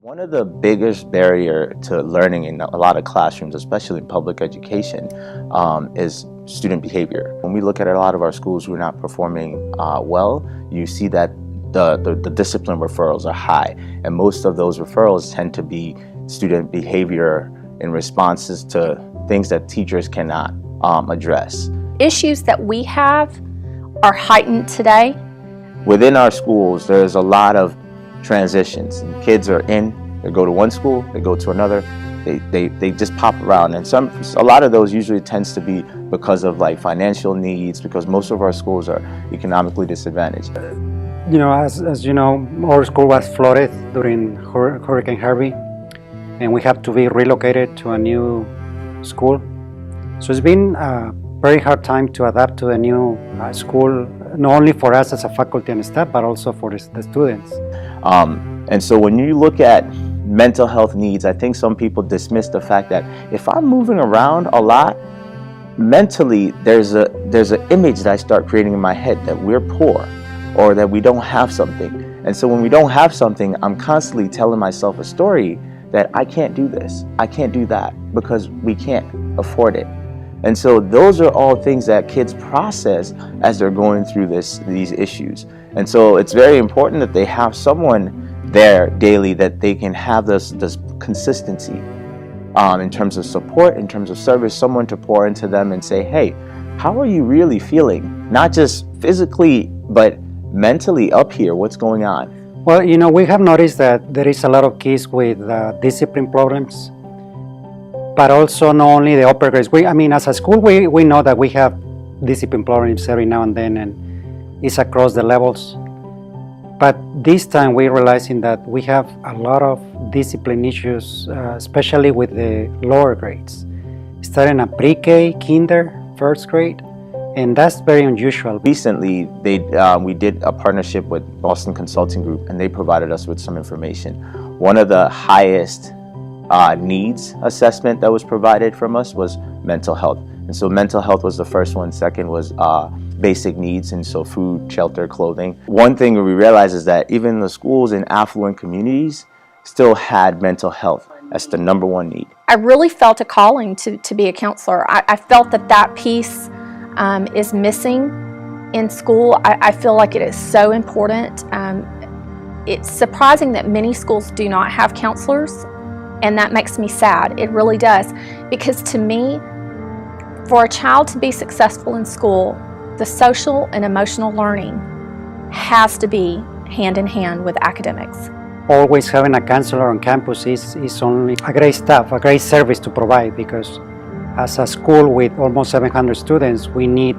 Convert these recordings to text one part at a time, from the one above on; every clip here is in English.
One of the biggest barrier to learning in a lot of classrooms, especially in public education, is student behavior. When we look at a lot of our schools who are not performing well, you see that the discipline referrals are high, and most of those referrals tend to be student behavior in responses to things that teachers cannot address. Issues that we have are heightened today. Within our schools, there's a lot of transitions, and kids are they go to one school, they go to another, they just pop around, and a lot of those usually tends to be because of like financial needs, because most of our schools are economically disadvantaged. You know, as you know, our school was flooded during Hurricane Harvey, and we have to be relocated to a new school. So it's been a very hard time to adapt to a new school, not only for us as a faculty and staff, but also for the students. And so when you look at mental health needs, I think some people dismiss the fact that if I'm moving around a lot, mentally there's an image that I start creating in my head that we're poor or that we don't have something. And so when we don't have something, I'm constantly telling myself a story that I can't do this, I can't do that, because we can't afford it. And so those are all things that kids process as they're going through these issues. And so it's very important that they have someone there daily, that they can have this consistency in terms of support, in terms of service, someone to pour into them and say, hey, how are you really feeling? Not just physically, but mentally up here, what's going on? Well, you know, we have noticed that there is a lot of kids with discipline problems, but also not only the upper grades. As a school, we know that we have discipline problems every now and then, and it's across the levels. But this time we're realizing that we have a lot of discipline issues, especially with the lower grades, starting at pre-K, kinder, first grade, and that's very unusual. Recently, we did a partnership with Boston Consulting Group, and they provided us with some information. One of the highest needs assessment that was provided from us was mental health. And so mental health was the first one. Second was basic needs, and so food, shelter, clothing. One thing we realized is that even the schools in affluent communities still had mental health as the #1 need. I really felt a calling to be a counselor. I felt that piece is missing in school. I feel like it is so important. It's surprising that many schools do not have counselors, and that makes me sad. It really does, because to me, for a child to be successful in school, the social and emotional learning has to be hand in hand with academics. Always having a counselor on campus is only a great staff, a great service to provide, because as a school with almost 700 students, we need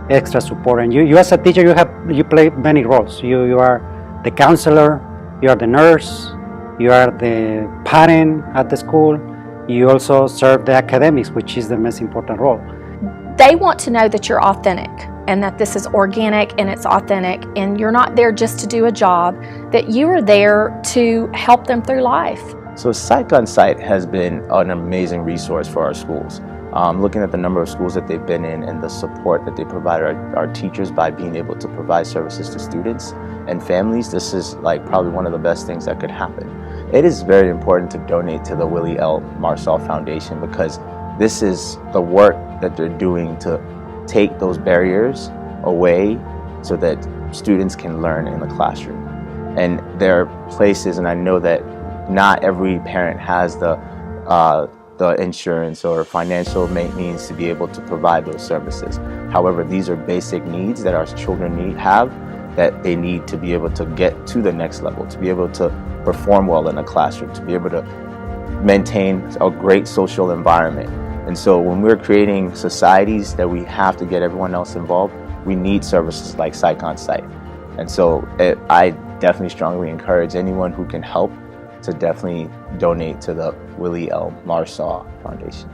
extra support. And you as a teacher, you play many roles. You are the counselor, you are the nurse, you are the parent at the school, you also serve the academics, which is the most important role. They want to know that you're authentic, and that this is organic and it's authentic, and you're not there just to do a job, that you are there to help them through life. So Psych on Site has been an amazing resource for our schools. Looking at the number of schools that they've been in and the support that they provide our teachers by being able to provide services to students and families, this is like probably one of the best things that could happen. It is very important to donate to the Willie L. Marsaw Foundation, because this is the work that they're doing to take those barriers away so that students can learn in the classroom. And there are places, and I know that not every parent has the insurance or financial means to be able to provide those services. However, these are basic needs that our children have, that they need to be able to get to the next level, to be able to perform well in the classroom, to be able to maintain a great social environment. And so when we're creating societies that we have to get everyone else involved, we need services like Psych on Site. And so I definitely strongly encourage anyone who can help to definitely donate to the Willie L. Marsaw Foundation.